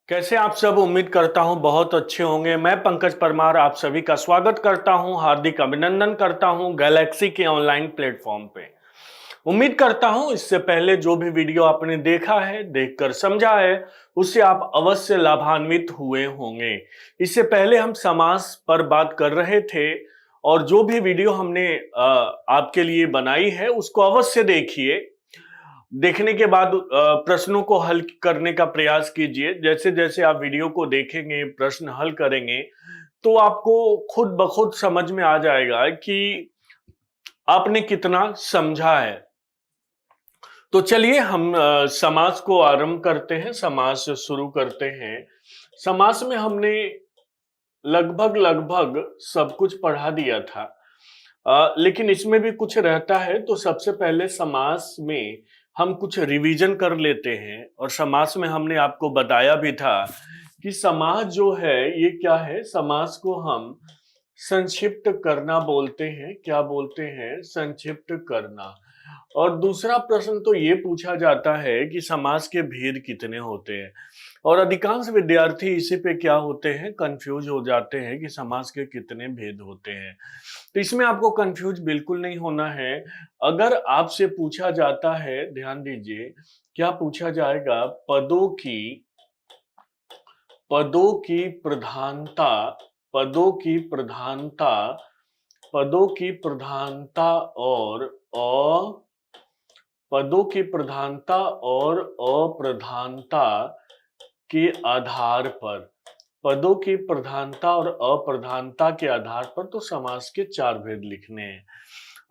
कैसे आप सब उम्मीद करता हूं बहुत अच्छे होंगे। मैं पंकज परमार आप सभी का स्वागत करता हूं, हार्दिक अभिनंदन करता हूं गैलेक्सी के ऑनलाइन प्लेटफॉर्म पे। उम्मीद करता हूं इससे पहले जो भी वीडियो आपने देखा है, देखकर समझा है, उससे आप अवश्य लाभान्वित हुए होंगे। इससे पहले हम समास पर बात कर रहे थे और जो भी वीडियो हमने आपके लिए बनाई है उसको अवश्य देखिए। देखने के बाद प्रश्नों को हल करने का प्रयास कीजिए। जैसे जैसे आप वीडियो को देखेंगे, प्रश्न हल करेंगे, तो आपको खुद ब खुद समझ में आ जाएगा कि आपने कितना समझा है। तो चलिए हम समास को आरंभ करते हैं, समास शुरू करते हैं। समास में हमने लगभग लगभग सब कुछ पढ़ा दिया था। लेकिन इसमें भी कुछ रहता है, तो सबसे पहले समास में हम कुछ रिवीजन कर लेते हैं। और समास में हमने आपको बताया भी था कि समास जो है ये क्या है। समास को हम संक्षिप्त करना बोलते हैं। क्या बोलते हैं? संक्षिप्त करना। और दूसरा प्रश्न तो ये पूछा जाता है कि समास के भेद कितने होते हैं, और अधिकांश विद्यार्थी इसी पे क्या होते हैं, कंफ्यूज हो जाते हैं कि समास के कितने भेद होते हैं। तो इसमें आपको कंफ्यूज बिल्कुल नहीं होना है। अगर आपसे पूछा जाता है, ध्यान दीजिए, क्या पूछा जाएगा? पदों की प्रधानता, पदों की प्रधानता, पदों की प्रधानता और अ पदों की प्रधानता और अप्रधानता के आधार पर, पदों की प्रधानता और अप्रधानता के आधार पर तो समास के चार भेद लिखने हैं।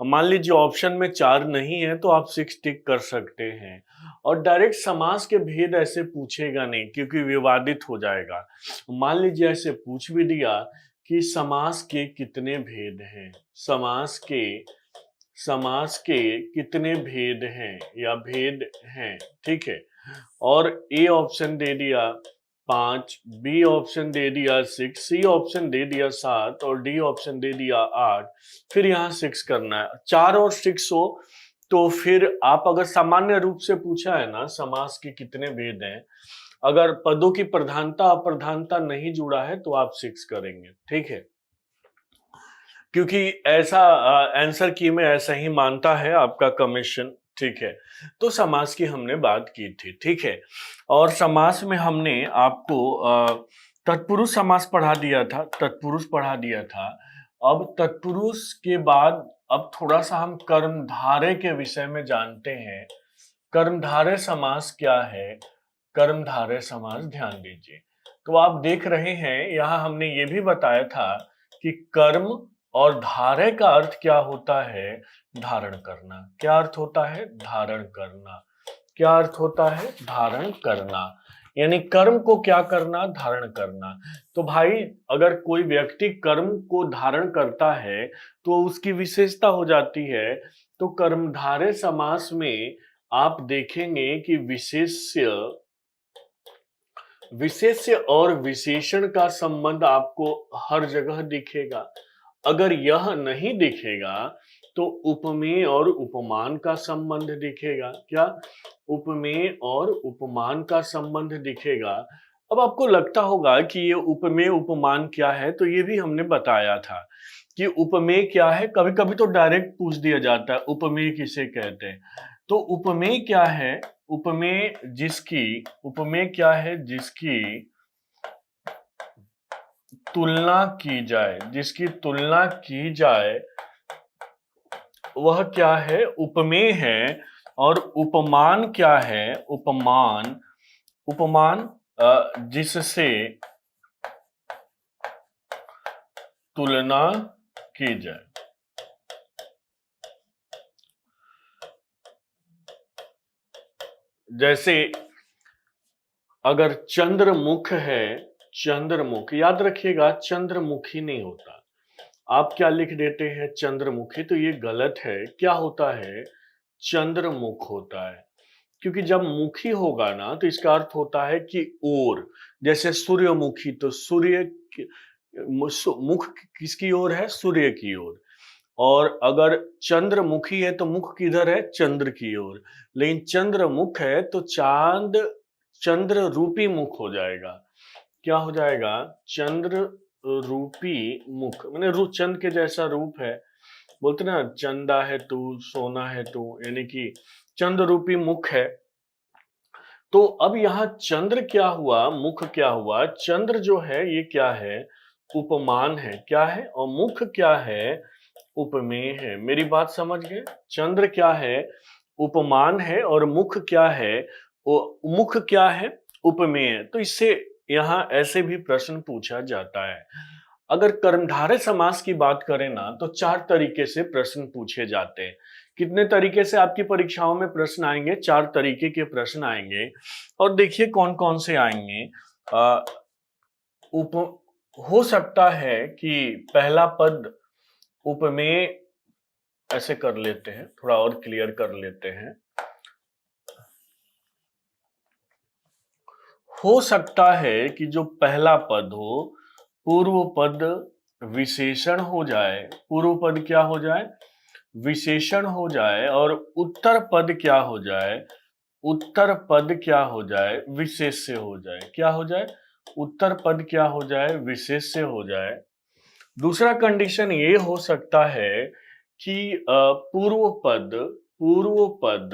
मान लीजिए ऑप्शन में चार नहीं है तो आप सिक्स टिक कर सकते हैं। और डायरेक्ट समास के भेद ऐसे पूछेगा नहीं, क्योंकि विवादित हो जाएगा। मान लीजिए ऐसे पूछ भी दिया कि समास के कितने भेद हैं, समास के कितने भेद हैं या भेद हैं, ठीक है। और ए ऑप्शन दे दिया 5, बी ऑप्शन दे दिया 6, सी ऑप्शन दे दिया 7 और डी ऑप्शन दे दिया 8। फिर यहाँ 6 करना है। 4 और 6 हो तो फिर आप, अगर सामान्य रूप से पूछा है ना समास के कितने भेद हैं, अगर पदों की प्रधानता अप्रधानता नहीं जुड़ा है तो आप 6 करेंगे, ठीक है। क्योंकि ऐसा आंसर की में ऐसा ही मानता है आपका कमीशन, ठीक है। तो समास की हमने बात की थी, ठीक है। और समास में हमने आपको तत्पुरुष समास पढ़ा दिया था, तत्पुरुष पढ़ा दिया था। अब तत्पुरुष के बाद अब थोड़ा सा हम कर्मधारय के विषय में जानते हैं। कर्मधारय समास क्या है? कर्मधारय समास, ध्यान दीजिए। तो आप देख रहे हैं यहां हमने ये भी बताया था कि कर्म और धारय का अर्थ क्या होता है? धारण करना। क्या अर्थ होता है? धारण करना। क्या अर्थ होता है? धारण करना। यानी कर्म को क्या करना? धारण करना। तो भाई, अगर कोई व्यक्ति कर्म को धारण करता है तो उसकी विशेषता हो जाती है। तो कर्मधारय समास में आप देखेंगे कि विशेष्य, विशेष्य और विशेषण का संबंध आपको हर जगह दिखेगा। अगर यह नहीं दिखेगा तो उपमेय और उपमान का संबंध दिखेगा। क्या? उपमेय और उपमान का संबंध दिखेगा। अब आपको लगता होगा कि ये उपमेय उपमान क्या है, तो ये भी हमने बताया था कि उपमेय क्या है। कभी कभी तो डायरेक्ट पूछ दिया जाता है उपमेय किसे कहते हैं। तो उपमेय क्या है? उपमेय जिसकी, उपमेय क्या है? जिसकी तुलना की जाए, जिसकी तुलना की जाए वह क्या है? उपमेय है। और उपमान क्या है? उपमान, उपमान जिससे तुलना की जाए। जैसे अगर चंद्रमुख है, चंद्रमुख, याद रखिएगा चंद्रमुखी नहीं होता। आप क्या लिख देते हैं? चंद्रमुखी। तो ये गलत है। क्या होता है? चंद्रमुख होता है। क्योंकि जब मुखी होगा ना तो इसका अर्थ होता है कि ओर। जैसे सूर्यमुखी, तो सूर्य मुख किसकी ओर है? सूर्य की ओर। और अगर चंद्रमुखी है तो मुख किधर है? चंद्र की ओर। लेकिन चंद्रमुख है तो चांद चंद्र रूपी मुख हो जाएगा। क्या हो जाएगा? चंद्र रूपी मुख, मैंने चंद्र के जैसा रूप है, बोलते ना चंदा है तू, सोना है तू, यानी कि चंद्र रूपी मुख है। तो अब यहाँ चंद्र क्या हुआ, मुख क्या हुआ? चंद्र जो है ये क्या है? उपमान है। क्या है? और मुख क्या है? उपमेय है। मेरी बात समझ गए? चंद्र क्या है? उपमान है। और मुख क्या है? मुख क्या है? उपमेय है। तो इससे यहाँ ऐसे भी प्रश्न पूछा जाता है। अगर कर्मधारय समास की बात करें ना, तो 4 तरीके से प्रश्न पूछे जाते हैं। कितने तरीके से आपकी परीक्षाओं में प्रश्न आएंगे? 4 तरीके के प्रश्न आएंगे। और देखिए कौन कौन से आएंगे। उप हो सकता है कि पहला पद उपमेय, ऐसे कर लेते हैं, थोड़ा और क्लियर कर लेते हैं। हो सकता है कि जो पहला पद हो, पूर्व पद विशेषण हो जाए। पूर्व पद क्या हो जाए? विशेषण हो जाए। और उत्तर पद क्या हो जाए? उत्तर पद क्या हो जाए? विशेष्य हो जाए। क्या हो जाए? उत्तर पद क्या हो जाए? विशेष्य हो जाए। दूसरा कंडीशन ये हो सकता है कि पूर्व पद पूर्व पद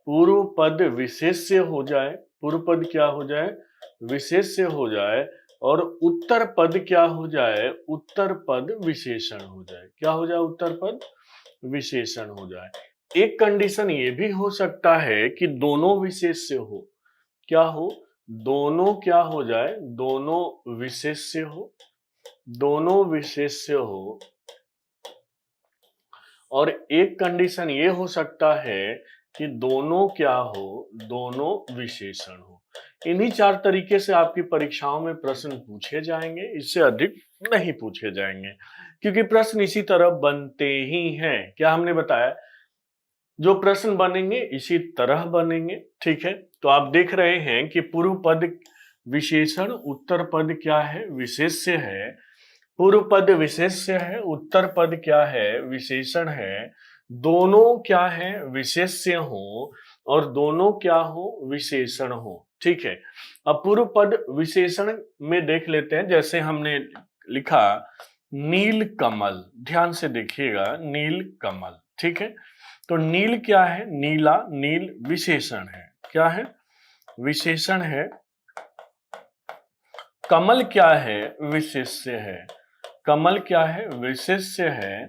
पूर्व पद विशेष्य हो जाए। पूर्व पद क्या हो जाए? विशेष्य हो जाए। और उत्तर पद क्या हो जाए? उत्तर पद विशेषण हो जाए। क्या हो जाए? उत्तर पद विशेषण हो जाए। एक कंडीशन ये भी हो सकता है कि दोनों विशेष्य हो। क्या हो? दोनों क्या हो जाए? दोनों विशेष्य हो। दोनों विशेष्य हो। और एक कंडीशन ये हो सकता है कि दोनों क्या हो? दोनों विशेषण हो। इन्हीं 4 तरीके से आपकी परीक्षाओं में प्रश्न पूछे जाएंगे, इससे अधिक नहीं पूछे जाएंगे, क्योंकि प्रश्न इसी तरह बनते ही हैं। क्या हमने बताया? जो प्रश्न बनेंगे इसी तरह बनेंगे। ठीक है, तो आप देख रहे हैं कि पूर्व पद विशेषण, उत्तर पद क्या है? विशेष्य है। पूर्व पद विशेष्य है, उत्तर पद क्या है? विशेषण है। दोनों क्या है? विशेष्य हो। और दोनों क्या हो? विशेषण हो। ठीक है, अब पूर्व पद विशेषण में देख लेते हैं। जैसे हमने लिखा नील कमल, ध्यान से देखिएगा, नील कमल। ठीक है, तो नील क्या है? नीला, नील विशेषण है। क्या है? विशेषण है। कमल क्या है? विशेष्य है। कमल क्या है? विशेष्य है।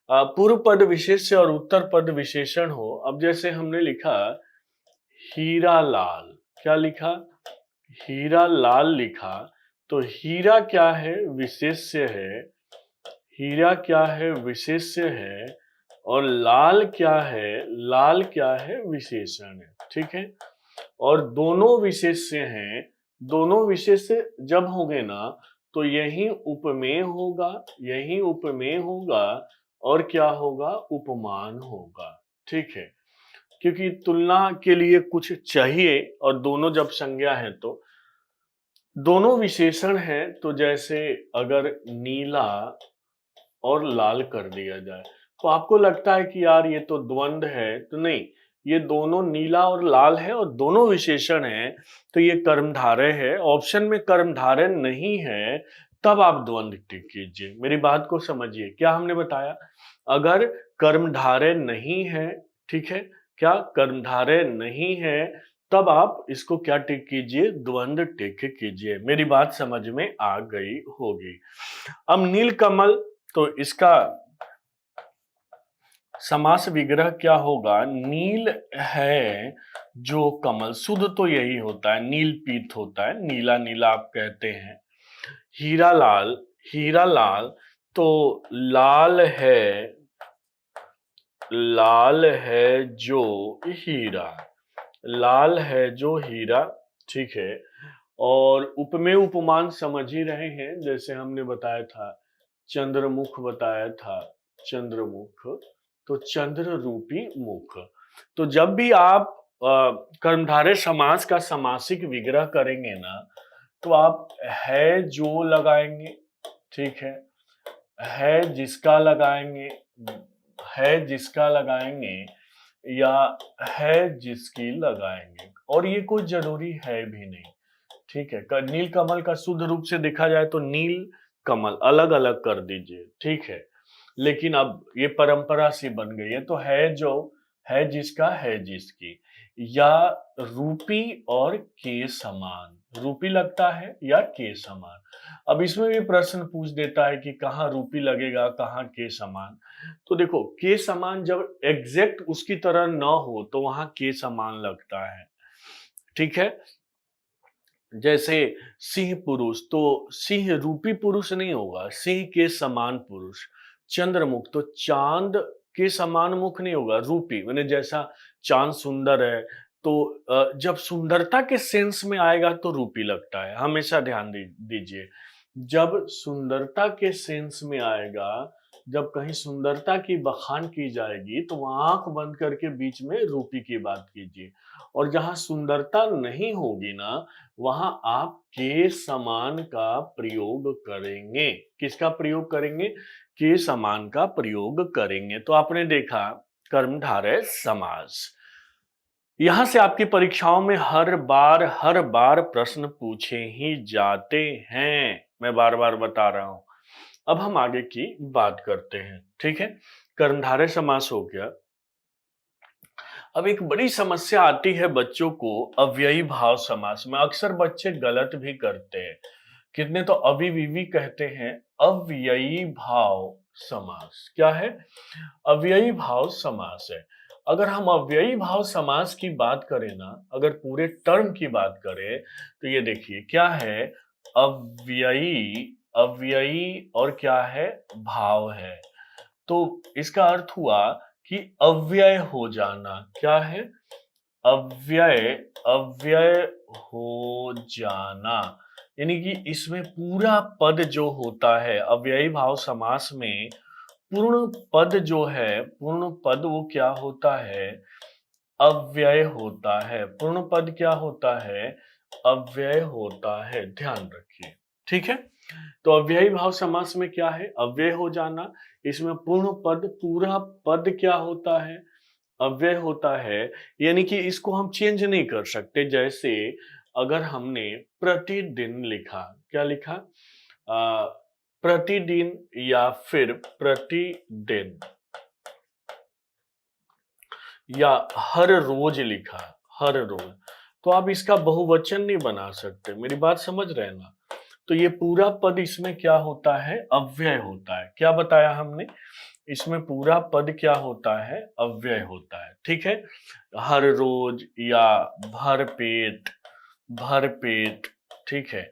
पूर्व पद विशेष्य और उत्तर पद विशेषण हो। अब जैसे हमने लिखा हीरा लाल, क्या लिखा? हीरा लाल लिखा। तो हीरा क्या है? विशेष्य है। हीरा क्या है? विशेष्य है। और लाल क्या है? लाल क्या है? विशेषण है। ठीक है, और दोनों विशेष्य हैं। दोनों विशेष्य जब होंगे ना, तो यही उपमेय होगा, यही उपमेय होगा। और क्या होगा? उपमान होगा। ठीक है, क्योंकि तुलना के लिए कुछ चाहिए, और दोनों जब संज्ञा है तो दोनों विशेषण हैं। तो जैसे अगर नीला और लाल कर दिया जाए, तो आपको लगता है कि यार ये तो द्वंद्व है, तो नहीं, ये दोनों नीला और लाल है और दोनों विशेषण हैं, तो ये कर्मधारय है। ऑप्शन में कर्मधारय नहीं है, तब आप द्वंद्व टिक कीजिए। मेरी बात को समझिए, क्या हमने बताया? अगर कर्मधारय नहीं है, ठीक है, क्या कर्मधारय नहीं है, तब आप इसको क्या टिक कीजिए? द्वंद्व टिक कीजिए। मेरी बात समझ में आ गई होगी। अब नीलकमल, तो इसका समास विग्रह क्या होगा? नील है जो कमल, शुद्ध तो यही होता है, नील पीत होता है, नीला नीला आप कहते हैं। हीरा लाल, हीरा लाल, तो लाल है, लाल है जो हीरा, लाल है जो हीरा। ठीक है, और उपमेय उपमान समझ ही रहे हैं, जैसे हमने बताया था, चंद्रमुख बताया था, चंद्रमुख, तो चंद्र रूपी मुख। तो जब भी आप कर्मधारय समास का समासिक विग्रह करेंगे ना, तो आप है जो लगाएंगे। ठीक है जिसका लगाएंगे, है जिसका लगाएंगे, या है जिसकी लगाएंगे। और ये कोई जरूरी है भी नहीं। ठीक है, नील कमल का शुद्ध रूप से देखा जाए तो नील कमल अलग अलग कर दीजिए, ठीक है। लेकिन अब ये परंपरा सी बन गई है, तो है जो है जिसका है जिसकी, या रूपी और के समान, रूपी लगता है या के समान। अब इसमें भी प्रश्न पूछ देता है कि कहाँ रूपी लगेगा, कहाँ के समान। तो देखो, के समान जब एग्जैक्ट उसकी तरह न हो तो वहां के समान लगता है, ठीक है। जैसे सिंह पुरुष, तो सिंह रूपी पुरुष नहीं होगा, सिंह के समान पुरुष। चंद्रमुख, तो चांद के समान मुख नहीं होगा, रूपी मैंने जैसा चांद सुंदर है, तो जब सुंदरता के सेंस में आएगा तो रूपी लगता है, हमेशा ध्यान दीजिए। जब सुंदरता के सेंस में आएगा, जब कहीं सुंदरता की बखान की जाएगी तो वहां आंख बंद करके बीच में रूपी की बात कीजिए। और जहां सुंदरता नहीं होगी ना, वहां आप के समान का प्रयोग करेंगे। किसका प्रयोग करेंगे? के समान का प्रयोग करेंगे। तो आपने देखा कर्मधारय समास। यहां से आपकी परीक्षाओं में हर बार प्रश्न पूछे ही जाते हैं, मैं बार बार बता रहा हूं। अब हम आगे की बात करते हैं, ठीक है। कर्मधारय समास हो गया। अब एक बड़ी समस्या आती है बच्चों को अव्ययी भाव समास में। अक्सर बच्चे गलत भी करते हैं, कितने तो अविविवी कहते हैं अव्ययी भाव समास। क्या है? अव्ययी भाव समास है। अगर हम अव्ययी भाव समास की बात करें ना, अगर पूरे टर्म की बात करें, तो ये देखिए क्या है, अव्ययी, अव्ययी और क्या है, भाव है। तो इसका अर्थ हुआ कि अव्यय हो जाना। क्या है? अव्यय, अव्यय हो जाना। यानी कि इसमें पूरा पद जो होता है अव्ययी भाव समास में, पूर्ण पद जो है, पूर्ण पद वो क्या होता है, अव्यय होता है। पूर्ण पद क्या होता है? अव्यय होता है, ध्यान रखिए, ठीक है। तो अव्ययी भाव समास में क्या है? अव्यय हो जाना। इसमें पूर्ण पद, पूरा पद क्या होता है? अव्यय होता है। यानी कि इसको हम चेंज नहीं कर सकते। जैसे अगर हमने प्रतिदिन लिखा, क्या लिखा? प्रतिदिन या फिर प्रतिदिन, या हर रोज लिखा, हर रोज, तो आप इसका बहुवचन नहीं बना सकते। मेरी बात समझ रहे हैं ना? तो ये पूरा पद इसमें क्या होता है? अव्यय होता है। क्या बताया हमने? इसमें पूरा पद क्या होता है? अव्यय होता है, ठीक है। हर रोज या भर पेट, भर पेट, ठीक है।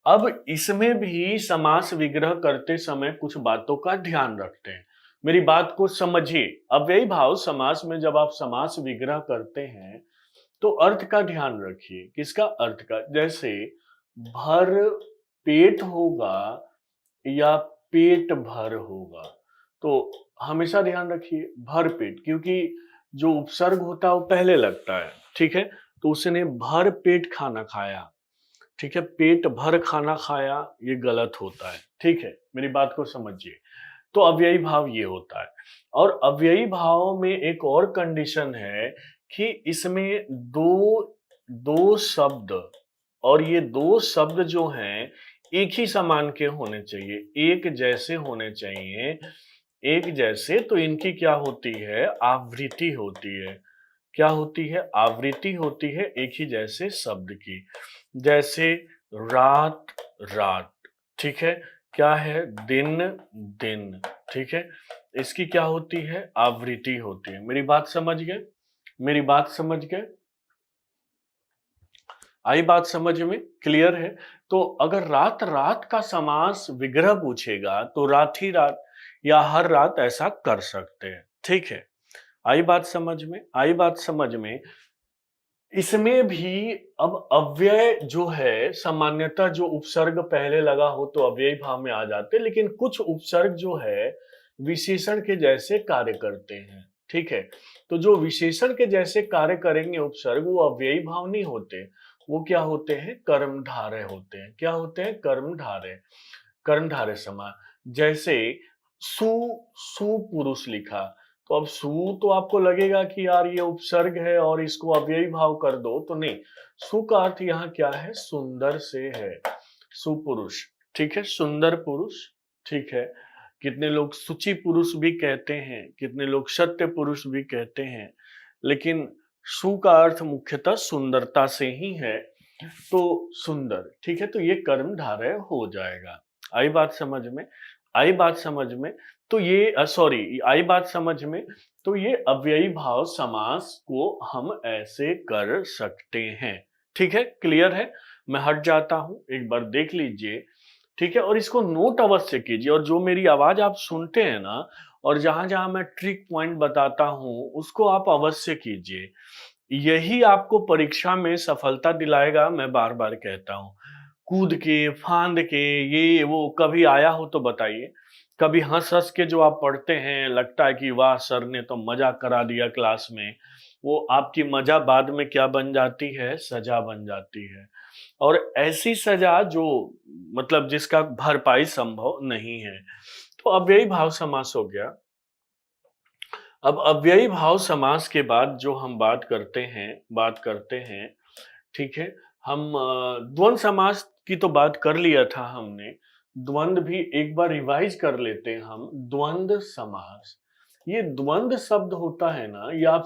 अब इसमें भी समास विग्रह करते समय कुछ बातों का ध्यान रखते हैं। मेरी बात को समझिए। अव्ययी भाव समास में जब आप समास विग्रह करते हैं तो अर्थ का ध्यान रखिए। किसका? अर्थ का। जैसे भर पेट होगा या पेट भर होगा, तो हमेशा ध्यान रखिए भर पेट, क्योंकि जो उपसर्ग होता है वो पहले लगता है, ठीक है। तो उसने भर पेट खाना खाया, ठीक है, पेट भर खाना खाया, ये गलत होता है, ठीक है। मेरी बात को समझिए। तो अव्ययी भाव ये होता है। और अव्ययी भाव में एक और कंडीशन है कि इसमें दो दो शब्द, और ये दो शब्द जो हैं एक ही समान के होने चाहिए, एक जैसे होने चाहिए, एक जैसे। तो इनकी क्या होती है? आवृत्ति होती है। क्या होती है? आवृत्ति होती है एक ही जैसे शब्द की। जैसे रात, रात, ठीक है। क्या है? दिन, दिन, ठीक है। इसकी क्या होती है? आवृत्ति होती है। मेरी बात समझ गए? मेरी बात समझ गए? आई बात समझ में? क्लियर है? तो अगर रात रात का समास विग्रह पूछेगा तो रात ही रात या हर रात ऐसा कर सकते हैं, ठीक है। आई बात समझ में? आई बात समझ में? इसमें भी अब अव्यय जो है, सामान्यतः जो उपसर्ग पहले लगा हो तो अव्ययी भाव में आ जाते हैं, लेकिन कुछ उपसर्ग जो है विशेषण के जैसे कार्य करते हैं, ठीक है। तो जो विशेषण के जैसे कार्य करेंगे उपसर्ग, वो अव्ययी भाव नहीं होते, वो क्या होते हैं? कर्मधारय होते हैं। क्या होते हैं? कर्मधारय, कर्मधारय समास। जैसे सु, सुपुरुष लिखा, तो अब सु तो आपको लगेगा कि यार ये उपसर्ग है और इसको अव्ययी भाव कर दो, तो नहीं। सु का अर्थ यहाँ क्या है? सुंदर से है, सुपुरुष। ठीक है, सुंदर पुरुष। ठीक है, कितने लोग सुचि पुरुष भी कहते हैं, कितने लोग सत्य पुरुष भी कहते हैं, लेकिन सु का अर्थ मुख्यतः सुंदरता से ही है। तो सुंदर, ठीक है, तो ये कर्मधारय हो जाएगा। आई बात समझ में? आई बात समझ में? तो ये सॉरी, आई बात समझ में? तो ये अव्ययी भाव समास को हम ऐसे कर सकते हैं। ठीक है, क्लियर है? मैं हट जाता हूं, एक बार देख लीजिए। ठीक है, और इसको नोट अवश्य कीजिए, और जो मेरी आवाज आप सुनते हैं ना, और जहां जहां मैं ट्रिक पॉइंट बताता हूं, उसको आप अवश्य कीजिए। यही आपको परीक्षा में सफलता दिलाएगा, मैं बार बार कहता हूं। कूद के, फांद के, ये वो कभी आया हो तो बताइए। कभी हंस हंस के जो आप पढ़ते हैं, लगता है कि वाह सर ने तो मजा करा दिया क्लास में, वो आपकी मजा बाद में क्या बन जाती है? सजा बन जाती है। और ऐसी सजा जो मतलब जिसका भरपाई संभव नहीं है। तो अव्ययी भाव समास हो गया। अब अव्ययी भाव समास के बाद जो हम बात करते हैं, ठीक है, हम द्वंद्व समास की तो बात कर लिया था हमने। द्वंद्व भी एक बार रिवाइज कर लेते हैं हम। द्वंद्व समास, ये द्वंद्व शब्द होता है ना, ये आप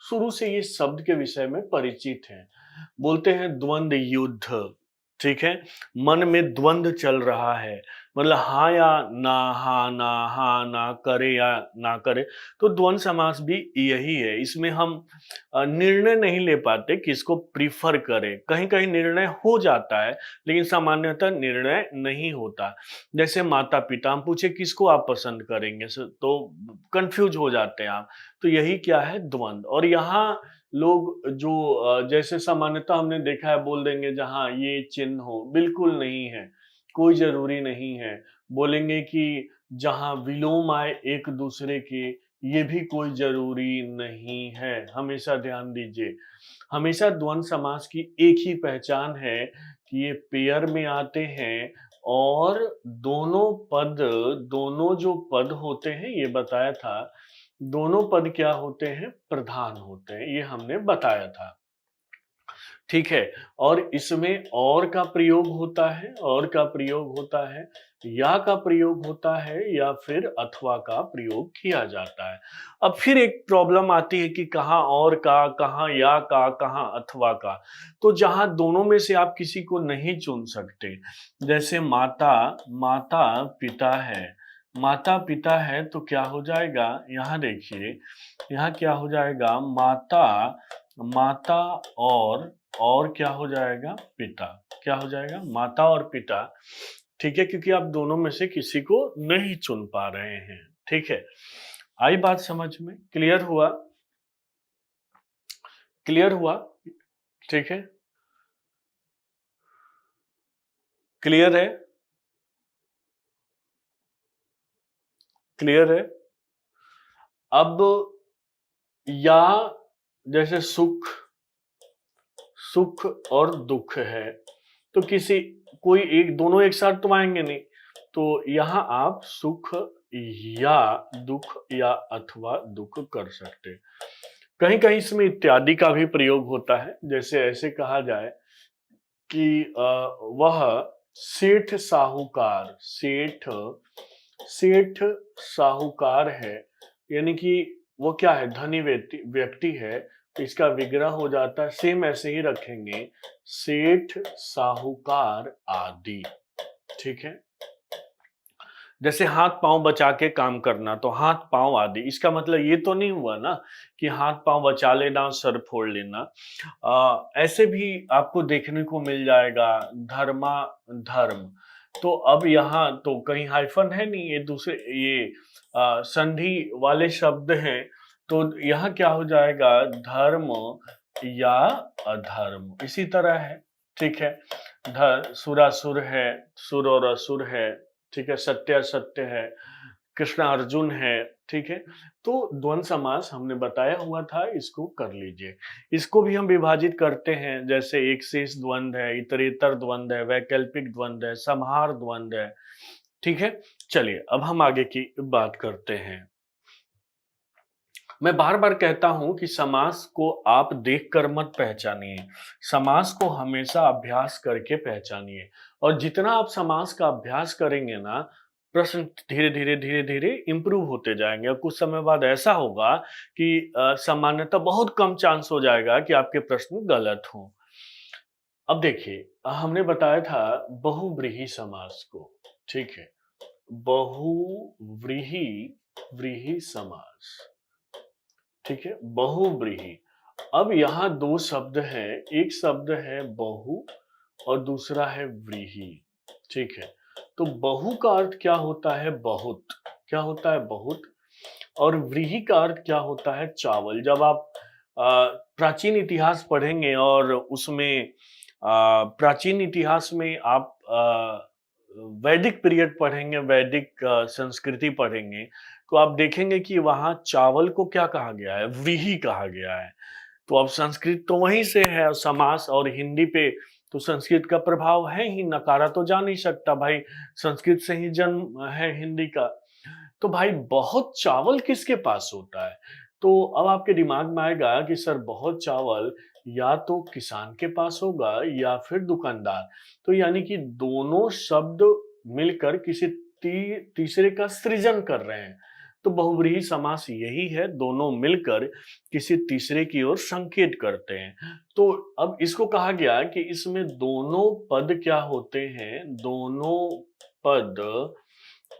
शुरू से ये शब्द के विषय में परिचित हैं। बोलते हैं द्वंद्व युद्ध। ठीक है, मन में द्वंद्व चल रहा है, मतलब हाँ या ना, हाँ ना करे या ना करे। तो द्वंद्व समास भी यही है। इसमें हम निर्णय नहीं ले पाते किसको प्रीफर करें। कहीं कहीं निर्णय हो जाता है, लेकिन सामान्यतः निर्णय नहीं होता। जैसे माता पिता, हम पूछे किसको आप पसंद करेंगे, तो कंफ्यूज हो जाते हैं आप। तो यही क्या है? द्वंद्व। और यहाँ लोग जो जैसे सामान्यतः हमने देखा है, बोल देंगे जहाँ ये चिन्ह हो, बिल्कुल नहीं है, कोई जरूरी नहीं है। बोलेंगे कि जहाँ विलोम आए एक दूसरे के, ये भी कोई जरूरी नहीं है। हमेशा ध्यान दीजिए, हमेशा द्वंद्व समास की एक ही पहचान है कि ये पेयर में आते हैं, और दोनों जो पद होते हैं, ये बताया था, दोनों पद क्या होते हैं? प्रधान होते हैं, ये हमने बताया था। ठीक है, और इसमें और का प्रयोग होता है, और का प्रयोग होता है, या का प्रयोग होता है, या फिर अथवा का प्रयोग किया जाता है। अब फिर एक प्रॉब्लम आती है कि कहाँ और का, कहाँ या का, कहाँ अथवा का। तो जहां दोनों में से आप किसी को नहीं चुन सकते, जैसे माता, माता पिता है, माता पिता है, तो क्या हो जाएगा? यहाँ देखिए, यहाँ क्या हो जाएगा? माता, माता और क्या हो जाएगा? पिता। क्या हो जाएगा? माता और पिता। ठीक है, क्योंकि आप दोनों में से किसी को नहीं चुन पा रहे हैं। ठीक है, आई बात समझ में? क्लियर हुआ? क्लियर हुआ? ठीक है, क्लियर है? क्लियर है? अब या, जैसे सुख, सुख और दुख है, तो किसी कोई एक, दोनों एक साथ तो आएंगे नहीं। तो यहां आप सुख या दुख, या अथवा दुख कर सकते। कहीं कहीं इसमें इत्यादि का भी प्रयोग होता है। जैसे ऐसे कहा जाए कि वह सेठ साहूकार, सेठ साहूकार है, यानी कि वो क्या है? धनी व्यक्ति व्यक्ति है, तो इसका विग्रह हो जाता है, सेम ऐसे ही रखेंगे, सेठ साहूकार आदि। ठीक है, जैसे हाथ पांव बचा के काम करना, तो हाथ पांव आदि, इसका मतलब ये तो नहीं हुआ ना कि हाथ पांव बचा लेना और सर फोड़ लेना। ऐसे भी आपको देखने को मिल जाएगा, धर्मा धर्म। तो अब यहाँ तो कहीं हाइफन है नहीं, ये दूसरे, ये संधि वाले शब्द हैं। तो यहाँ क्या हो जाएगा? धर्म या अधर्म, इसी तरह है। ठीक है, सुरासुर है, सुर और असुर है। ठीक है, सत्य असत्य है, कृष्ण अर्जुन है। ठीक है, तो द्वंद्व समास हमने बताया हुआ था, इसको कर लीजिए। इसको भी हम विभाजित करते हैं, जैसे एक शेष द्वंद्व है, इतरेतर द्वंद्व है, वैकल्पिक द्वंद्व है, समाहार द्वंद्व है। ठीक है, चलिए अब हम आगे की बात करते हैं। मैं बार बार कहता हूं कि समास को आप देखकर मत पहचानिए, समास को हमेशा अभ्यास करके पहचानिए। और जितना आप समास का अभ्यास करेंगे ना, प्रश्न धीरे धीरे धीरे धीरे इंप्रूव होते जाएंगे और कुछ समय बाद ऐसा होगा कि सामान्यतः बहुत कम चांस हो जाएगा कि आपके प्रश्न गलत हों। अब देखिए, हमने बताया था बहुव्रीहि समास को, ठीक है? बहुव्रीहि व्रीहि समास, ठीक है? बहुव्रीहि। अब यहाँ 2 शब्द हैं, एक शब्द है बहु और दूसरा है व्रीहि, ठीक है? तो बहु का अर्थ क्या होता है? बहुत। क्या होता है? बहुत। और व्रीहि का अर्थ क्या होता है? चावल। जब आप प्राचीन इतिहास पढ़ेंगे और उसमें प्राचीन इतिहास में आप वैदिक पीरियड पढ़ेंगे, वैदिक संस्कृति पढ़ेंगे, तो आप देखेंगे कि वहाँ चावल को क्या कहा गया है? व्रीहि कहा गया है। तो अब संस्कृत तो वहीं से है, और समास और हिंदी पे तो संस्कृत का प्रभाव है ही, नकारा तो जा नहीं सकता भाई, संस्कृत से ही जन्म है हिंदी का। तो भाई बहुत चावल किसके पास होता है? तो अब आपके दिमाग में आएगा कि सर बहुत चावल या तो किसान के पास होगा या फिर दुकानदार। तो यानी कि दोनों शब्द मिलकर किसी तीसरे का सृजन कर रहे हैं। तो बहुव्रीहि समास यही है, दोनों मिलकर किसी तीसरे की ओर संकेत करते हैं। तो अब इसको कहा गया कि इसमें दोनों पद क्या होते हैं? दोनों पद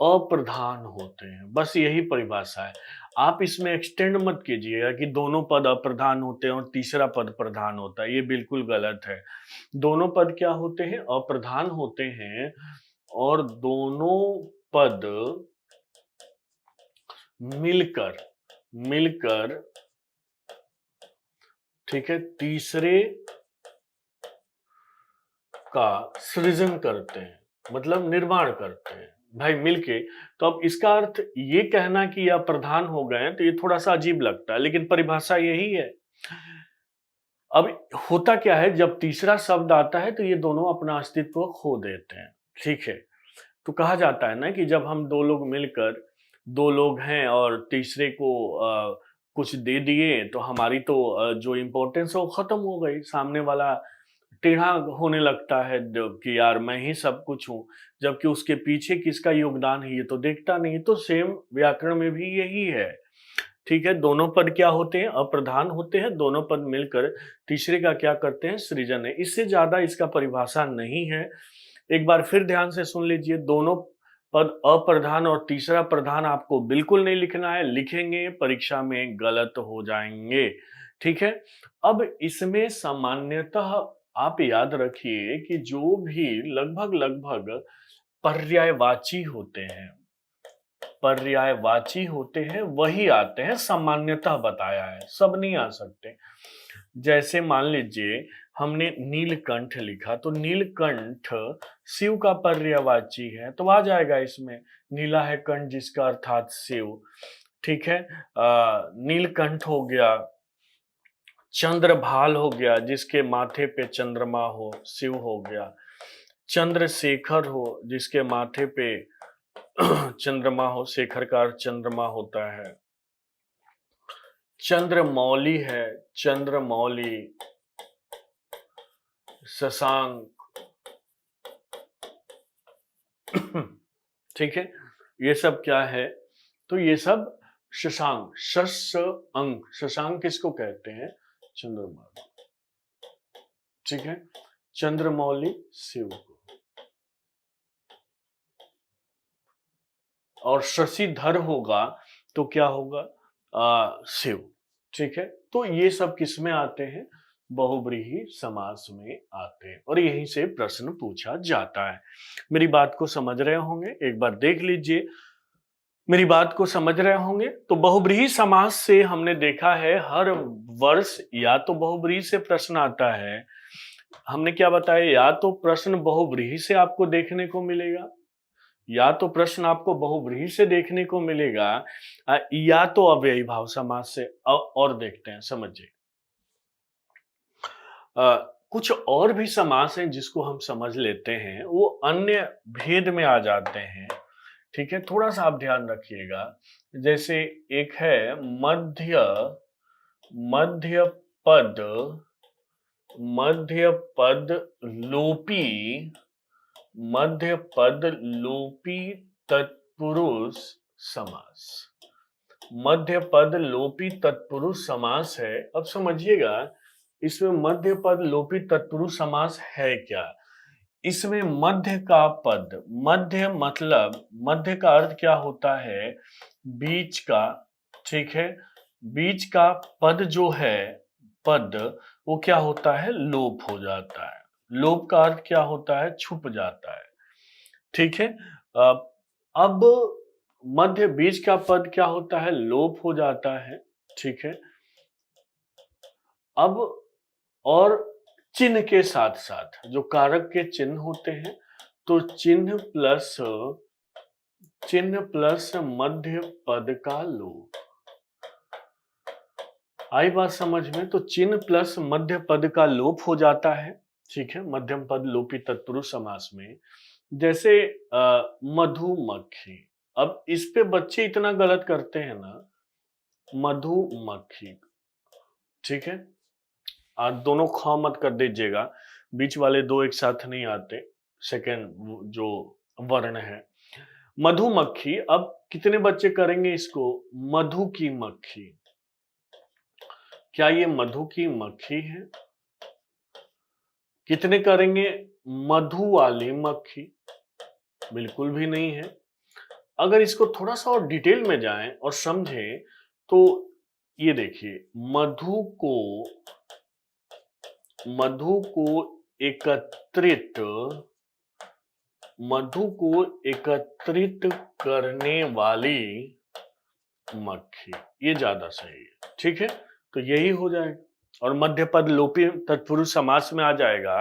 अप्रधान होते हैं, बस यही परिभाषा है। आप इसमें एक्सटेंड मत कीजिएगा कि दोनों पद अप्रधान होते हैं और तीसरा पद प्रधान होता है, ये बिल्कुल गलत है। दोनों पद क्या होते हैं? अप्रधान होते हैं, और दोनों पद मिलकर मिलकर ठीक है, तीसरे का सृजन करते हैं, मतलब निर्माण करते हैं भाई मिलके। तो अब इसका अर्थ ये कहना कि यह प्रधान हो गए तो ये थोड़ा सा अजीब लगता है, लेकिन परिभाषा यही है। अब होता क्या है, जब तीसरा शब्द आता है तो ये दोनों अपना अस्तित्व खो देते हैं, ठीक है? तो कहा जाता है ना कि जब हम दो लोग मिलकर, दो लोग हैं और तीसरे को कुछ दे दिए तो हमारी तो जो इम्पोर्टेंस है वो खत्म हो गई। सामने वाला टेढ़ा होने लगता है कि यार मैं ही सब कुछ हूँ, जबकि उसके पीछे किसका योगदान है ये तो देखता नहीं। तो सेम व्याकरण में भी यही है, ठीक है? दोनों पद क्या होते हैं? अप्रधान होते हैं। दोनों पद मिलकर तीसरे का क्या करते हैं? सृजन है। इससे ज्यादा इसका परिभाषा नहीं है। एक बार फिर ध्यान से सुन लीजिए, दोनों पद अप्रधान और तीसरा प्रधान आपको बिल्कुल नहीं लिखना है, लिखेंगे परीक्षा में गलत हो जाएंगे, ठीक है? अब इसमें सामान्यतः आप याद रखिए कि जो भी लगभग लगभग पर्यायवाची होते हैं, पर्यायवाची होते हैं वही आते हैं, सामान्यतः बताया है, सब नहीं आ सकते। जैसे मान लीजिए हमने नीलकंठ लिखा, तो नीलकंठ शिव का पर्यायवाची है, तो आ जाएगा इसमें। नीला है कंठ जिसका अर्थात शिव, ठीक है? नीलकंठ हो गया। चंद्रभाल हो गया जिसके माथे पे चंद्रमा हो, शिव हो गया। चंद्रशेखर हो जिसके माथे पे चंद्रमा हो, शेखर का अर्थ चंद्रमा होता है। चंद्रमौली है, चंद्रमौली। शशांक, ठीक है? ये सब क्या है? तो ये सब शशांक, शस्य अंक, शशांक किसको कहते हैं? चंद्रमा, ठीक है? चंद्रमौली शिव को। और शशिधर होगा तो क्या होगा? शिव, ठीक है? तो ये सब किसमें आते हैं? बहुव्रीहि समास में आते हैं, और यहीं से प्रश्न पूछा जाता है। मेरी बात को समझ रहे होंगे, एक बार देख लीजिए। मेरी बात को समझ रहे होंगे, तो बहुव्रीहि समास से हमने देखा है हर वर्ष या तो बहुव्रीहि से प्रश्न आता है। हमने क्या बताया? या तो प्रश्न बहुव्रीहि से आपको देखने को मिलेगा, या तो प्रश्न आपको बहुव्रीहि से देखने को मिलेगा, या तो अव्ययी भाव समास से। और देखते हैं, समझिए। कुछ और भी समास हैं जिसको हम समझ लेते हैं, वो अन्य भेद में आ जाते हैं, ठीक है, थोड़ा सा आप ध्यान रखिएगा। जैसे एक है मध्य, मध्य पद, मध्य पद लोपी, मध्य पद लोपी तत्पुरुष समास। मध्य पद लोपी तत्पुरुष समास है। अब समझिएगा इसमें मध्य पद लोपी तत्पुरुष समास है क्या। इसमें मध्य का पद, मध्य मतलब मध्य का अर्थ क्या होता है, बीच का, ठीक है, बीच का पद जो है, पद वो क्या होता है, लोप हो जाता है। लोप का अर्थ क्या होता है, छुप जाता है, ठीक है। अब मध्य बीच का पद क्या होता है, लोप हो जाता है, ठीक है। अब और चिन्ह के साथ साथ जो कारक के चिन्ह होते हैं, तो चिन्ह प्लस मध्य पद का लोप। आई बात समझ में। तो चिन्ह प्लस मध्य पद का लोप हो जाता है, ठीक है, मध्यम पद लोपी तत्पुरुष समास में। जैसे मधुमक्खी। अब इस पे बच्चे इतना गलत करते हैं ना, मधुमक्खी, ठीक है। आप दोनों ख मत कर दीजिएगा, बीच वाले दो एक साथ नहीं आते, सेकंड जो वर्ण है। मधुमक्खी, अब कितने बच्चे करेंगे इसको, मधु की मक्खी। क्या ये मधु की मक्खी है? कितने करेंगे, मधु वाली मक्खी? बिल्कुल भी नहीं है। अगर इसको थोड़ा सा और डिटेल में जाएं और समझें तो ये देखिए, मधु को एकत्रित, मधु को एकत्रित करने वाली मक्खी, ये ज्यादा सही है, ठीक है। तो यही हो जाएगा और मध्य पद लोपी तत्पुरुष समास में आ जाएगा।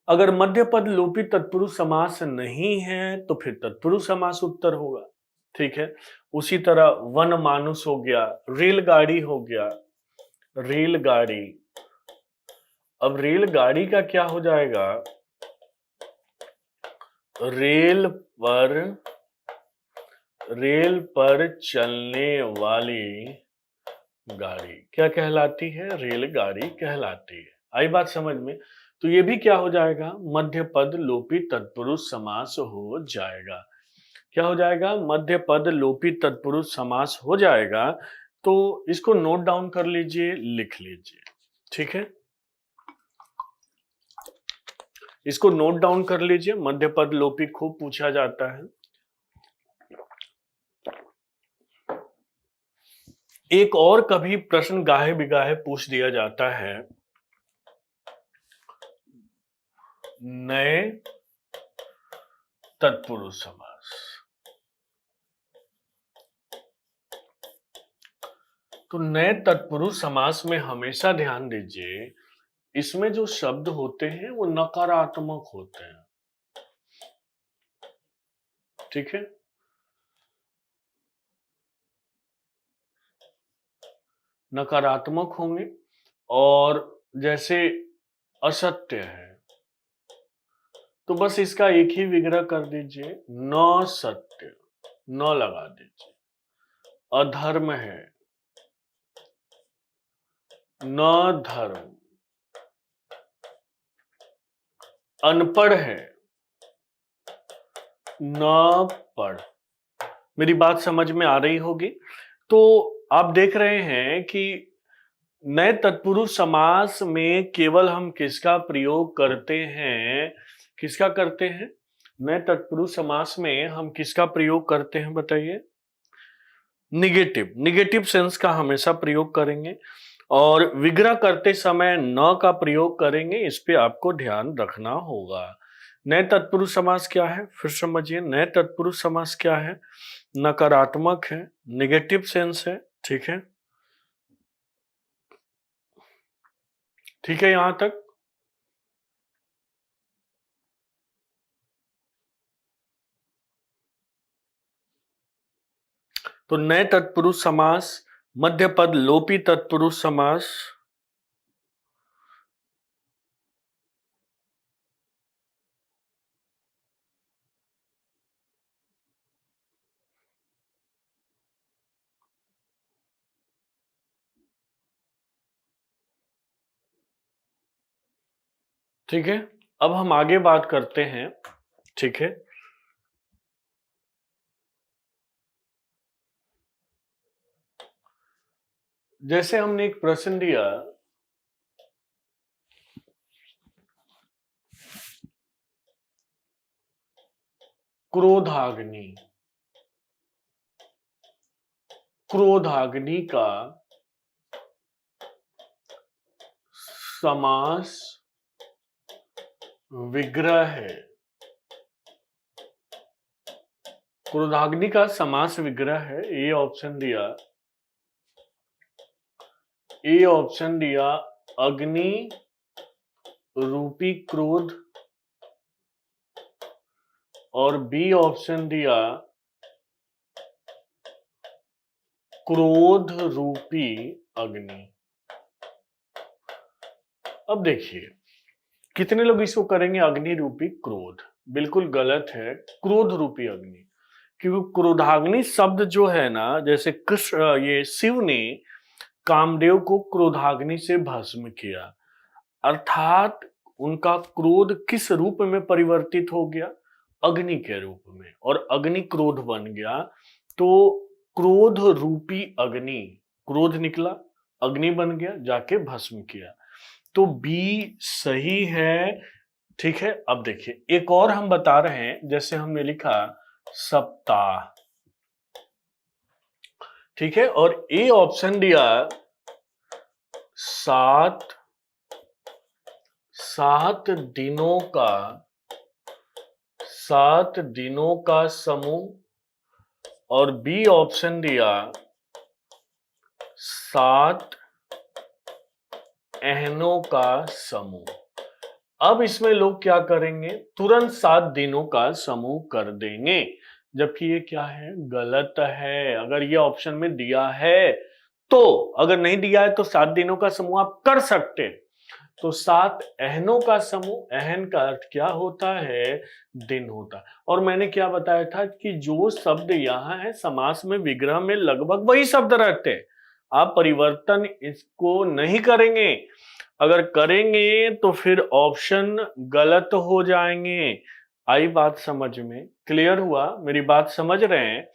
अगर मध्य पद लोपी तत्पुरुष समास नहीं है तो फिर तत्पुरुष समास उत्तर होगा, ठीक है। उसी तरह वन मानुष हो गया, रेलगाड़ी हो गया, रेलगाड़ी। अब रेलगाड़ी का क्या हो जाएगा, रेल पर चलने वाली गाड़ी क्या कहलाती है, रेलगाड़ी कहलाती है। आई बात समझ में। तो ये भी क्या हो जाएगा, मध्य पद लोपी तत्पुरुष समास हो जाएगा। क्या हो जाएगा, मध्य पद लोपी तत्पुरुष समास हो जाएगा। तो इसको नोट डाउन कर लीजिए, लिख लीजिए, ठीक है। इसको नोट डाउन कर लीजिए, मध्य पद लोपी खूब पूछा जाता है। एक और कभी प्रश्न गाहे बिगाहे पूछ दिया जाता है, नए तत्पुरुष समास। तो नए तत्पुरुष समास में हमेशा ध्यान दीजिए, इसमें जो शब्द होते हैं वो नकारात्मक होते हैं, ठीक है। नकारात्मक होंगे। और जैसे असत्य है तो बस इसका एक ही विग्रह कर दीजिए, न सत्य, न लगा दीजिए। अधर्म है, न धर्म। अनपढ़ है, न पढ़। मेरी बात समझ में आ रही होगी। तो आप देख रहे हैं कि नए तत्पुरुष समास में केवल हम किसका प्रयोग करते हैं, किसका करते हैं, नए तत्पुरुष समास में हम किसका प्रयोग करते हैं बताइए, निगेटिव, निगेटिव सेंस का हमेशा प्रयोग करेंगे और विग्रह करते समय न का प्रयोग करेंगे। इस पे आपको ध्यान रखना होगा। नए तत्पुरुष समास क्या है, फिर समझिए, नए तत्पुरुष समास क्या है, नकारात्मक है, निगेटिव सेंस है, ठीक है। ठीक है यहां तक। तो नए तत्पुरुष समास, मध्य पद लोपी तत्पुरुष समास, ठीक है, अब हम आगे बात करते हैं। ठीक है, जैसे हमने एक प्रश्न दिया, क्रोधाग्नि, क्रोधाग्नि का समास विग्रह है। क्रोधाग्नि का समास विग्रह है, ए ऑप्शन दिया, ए ऑप्शन दिया अग्नि रूपी क्रोध, और बी ऑप्शन दिया क्रोध रूपी अग्नि। अब देखिए कितने लोग इसको करेंगे अग्नि रूपी क्रोध, बिल्कुल गलत है, क्रोध रूपी अग्नि। क्योंकि क्रोधाग्नि शब्द जो है ना, जैसे कृष्ण ये शिव ने कामदेव को क्रोधाग्नि से भस्म किया, अर्थात उनका क्रोध किस रूप में परिवर्तित हो गया, अग्नि के रूप में, और अग्नि क्रोध बन गया। तो क्रोध रूपी अग्नि, क्रोध निकला, अग्नि बन गया, जाके भस्म किया। तो बी सही है। ठीक है, अब देखिए एक और हम बता रहे हैं, जैसे हमने लिखा सप्ताह। ठीक है, और ए ऑप्शन दिया सात, सात दिनों का, सात दिनों का समूह, और बी ऑप्शन दिया सात अहनों का समूह। अब इसमें लोग क्या करेंगे, तुरंत 7 दिनों का समूह कर देंगे, जबकि ये क्या है, गलत है। अगर ये ऑप्शन में दिया है तो, अगर नहीं दिया है तो 7 दिनों का समूह आप कर सकते हैं। तो 7 अहनों का समूह, अहन का अर्थ क्या होता है, दिन होता है। और मैंने क्या बताया था कि जो शब्द यहां है समास में विग्रह में लगभग वही शब्द रहते हैं, आप परिवर्तन इसको नहीं करेंगे। अगर करेंगे तो फिर ऑप्शन गलत हो जाएंगे। आई बात समझ में, क्लियर हुआ, मेरी बात समझ रहे हैं,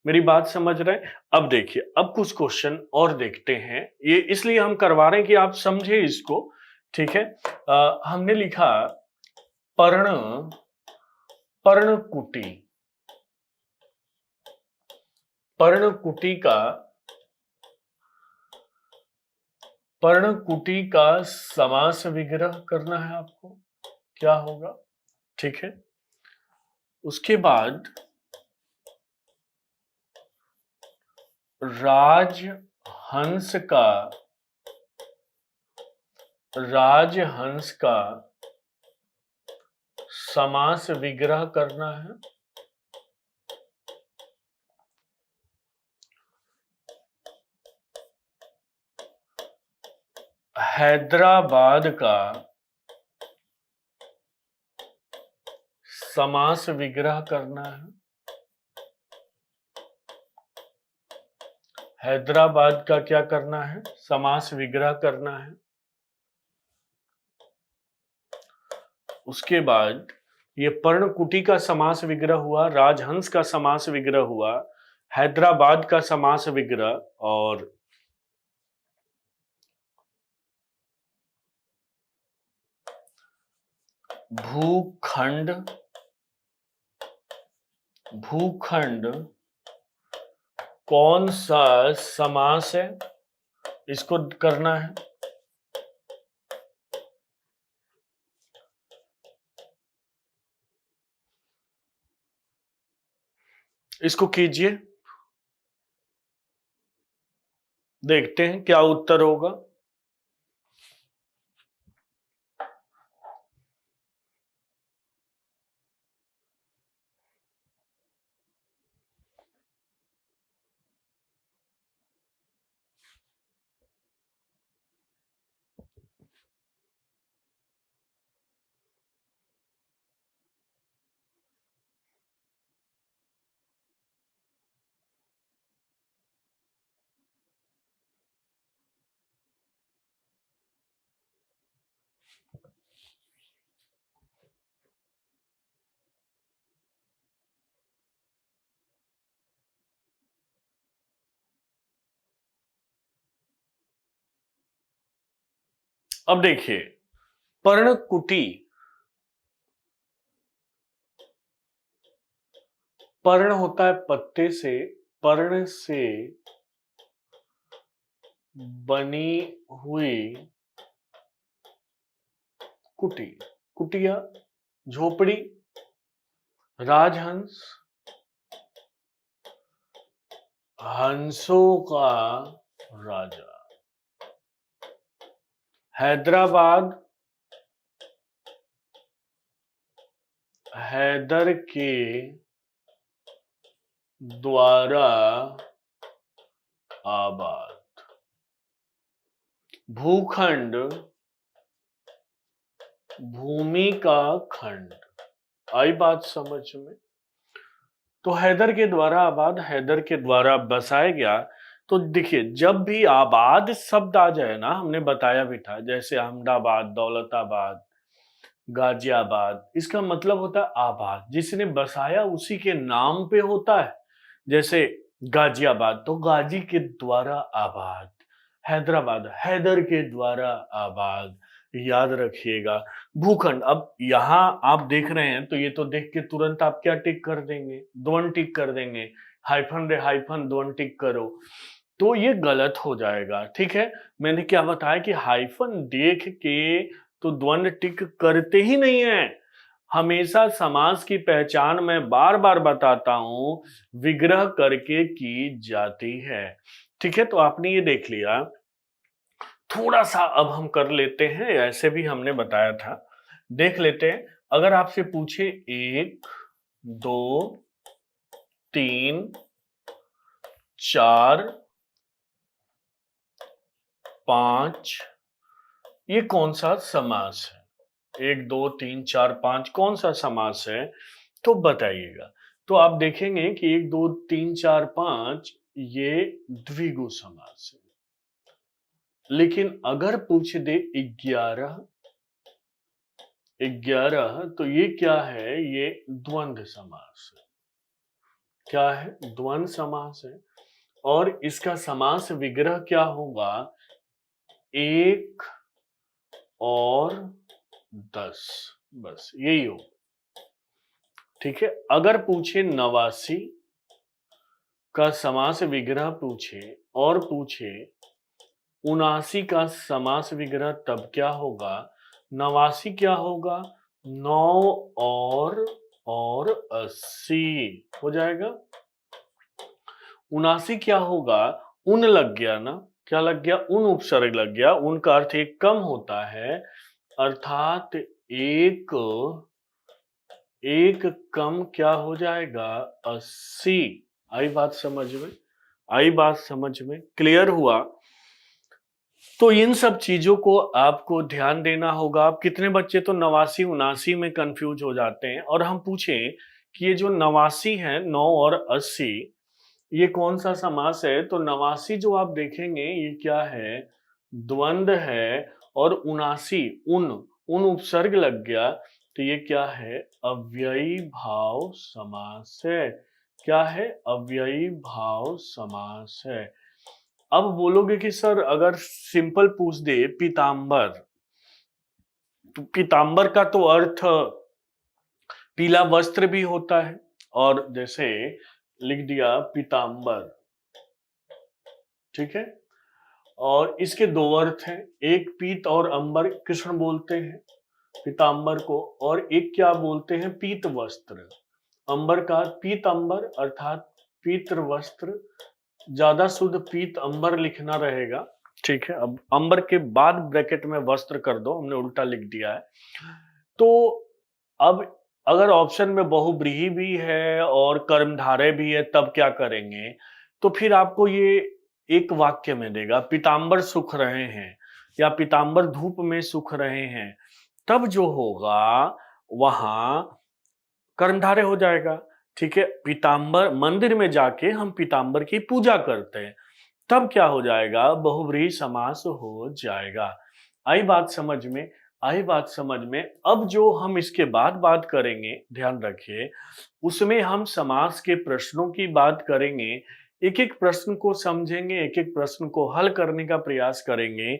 मेरी बात समझ रहे हैं। अब देखिए, अब कुछ क्वेश्चन और देखते हैं, ये इसलिए हम करवा रहे हैं कि आप समझे इसको। ठीक है, हमने लिखा पर्ण, पर्णकुटी, पर्णकुटी का, पर्णकुटी का समास विग्रह करना है आपको, क्या होगा। ठीक है, उसके बाद राजहंस का, राजहंस का समास विग्रह करना है। हैदराबाद का समास विग्रह करना है। हैदराबाद का क्या करना है, समास विग्रह करना है। उसके बाद ये पर्णकुटी का समास विग्रह हुआ, राजहंस का समास विग्रह हुआ, हैदराबाद का समास विग्रह, और भूखंड, भूखंड कौन सा समास है, इसको करना है। इसको कीजिए, देखते हैं क्या उत्तर होगा। अब देखिए, पर्णकुटी, पर्ण होता है पत्ते से, पर्ण से बनी हुई कुटी, कुटिया, झोपड़ी, राजहंस, हंसों का राजा, हैदराबाद, हैदर के द्वारा आबाद, भूखंड, भूमि का खंड। आई बात समझ में? तो हैदर के द्वारा आबाद, हैदर के द्वारा बसाया गया। तो देखिए, जब भी आबाद शब्द आ जाए ना, हमने बताया भी था, जैसे अहमदाबाद, दौलताबाद, गाजियाबाद, इसका मतलब होता है आबाद, जिसने बसाया उसी के नाम पे होता है। जैसे गाजियाबाद, तो गाजी के द्वारा आबाद, हैदराबाद, हैदर के द्वारा आबाद, याद रखिएगा। भूखंड, अब यहां आप देख रहे हैं तो ये तो देख के तुरंत आप क्या टिक कर देंगे? द्वंद टिक कर देंगे, हाइफन रे हाइफन द्वंद टिक करो, तो ये गलत हो जाएगा। ठीक है, मैंने क्या बताया कि हाइफन देख के तो द्वंद टिक करते ही नहीं है। हमेशा समास की पहचान मैं बार बार बताता हूं, विग्रह करके की जाती है। ठीक है, तो आपने ये देख लिया। थोड़ा सा अब हम कर लेते हैं, ऐसे भी हमने बताया था, देख लेते हैं। अगर आपसे पूछे 1 2 3 4 5, ये कौन सा समास है? 1 2 3 4 5 कौन सा समास है? तो बताइएगा। तो आप देखेंगे कि 1 2 3 4 5 ये द्विगु समास है। लेकिन अगर पूछ दे 11 11, तो ये क्या है? ये द्वंद्व समास है। क्या है? द्वंद्व समास है। और इसका समास विग्रह क्या होगा? 1 और 10, बस यही हो। ठीक है, अगर पूछे 89 का समास विग्रह पूछे, और पूछे 79 का समास विग्रह, तब क्या होगा? 89 क्या होगा? 9 और 80 हो जाएगा। 79 क्या होगा? उन लग गया ना, क्या लग गया? उन उपसर्ग लग गया। उन का अर्थ एक कम होता है, अर्थात एक कम क्या हो जाएगा? 80। आई बात समझ में? आई बात समझ में? क्लियर हुआ? तो इन सब चीजों को आपको ध्यान देना होगा। आप कितने बच्चे तो 89 79 में कंफ्यूज हो जाते हैं। और हम पूछें कि ये जो 89 है, 9 और 80, ये कौन सा समास है? तो 89 जो आप देखेंगे ये क्या है? द्वंद है। और 79 उन उपसर्ग लग गया, तो ये क्या है? अव्ययी भाव समास है। क्या है? अव्ययी भाव समास है। अब बोलोगे कि सर अगर सिंपल पूछ दे पीतांबर, तो पीतांबर का तो अर्थ पीला वस्त्र भी होता है। और जैसे लिख दिया पीतांबर, ठीक है, और इसके दो अर्थ हैं, एक पीत और अंबर, कृष्ण बोलते हैं पीतांबर को, और एक क्या बोलते हैं? पीत वस्त्र। अंबर का पीत अंबर अर्थात पीत वस्त्र, ज्यादा शुद्ध पीत अंबर लिखना रहेगा। ठीक है, अब अंबर के बाद ब्रैकेट में वस्त्र कर दो, हमने उल्टा लिख दिया है। तो अब अगर ऑप्शन में बहुव्रीहि भी है और कर्मधारय भी है, तब क्या करेंगे? तो फिर आपको ये एक वाक्य में देगा, पीतांबर सुख रहे हैं या पीतांबर धूप में सुख रहे हैं, तब जो होगा वहां कर्मधारय हो जाएगा। ठीक है, पीतांबर, मंदिर में जाके हम पीतांबर की पूजा करते हैं, तब क्या हो जाएगा? बहुव्रीहि समास हो जाएगा। आई बात समझ में? आई बात समझ में? अब जो हम इसके बाद बात करेंगे, ध्यान रखिए, उसमें हम समास के प्रश्नों की बात करेंगे। एक एक प्रश्न को समझेंगे, एक एक प्रश्न को हल करने का प्रयास करेंगे।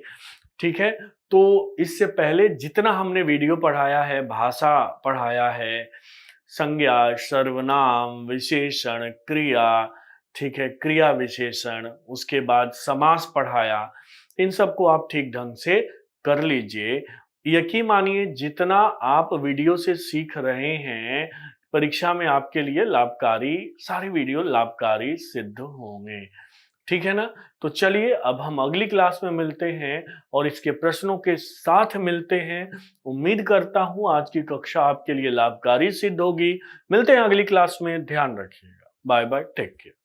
ठीक है। तो इससे पहले जितना हमने वीडियो पढ़ाया है, भाषा पढ़ाया है, संज्ञा, सर्वनाम, विशेषण, क्रिया, ठीक है, क्रिया विशेषण, उसके बाद समास पढ़ाया, इन सबको आप ठीक ढंग से कर लीजिए। यकीन मानिए जितना आप वीडियो से सीख रहे हैं, परीक्षा में आपके लिए लाभकारी, सारे वीडियो लाभकारी सिद्ध होंगे। ठीक है ना? तो चलिए अब हम अगली क्लास में मिलते हैं और इसके प्रश्नों के साथ मिलते हैं। उम्मीद करता हूँ आज की कक्षा आपके लिए लाभकारी सिद्ध होगी। मिलते हैं अगली क्लास में, ध्यान रखिएगा। Bye bye, take care.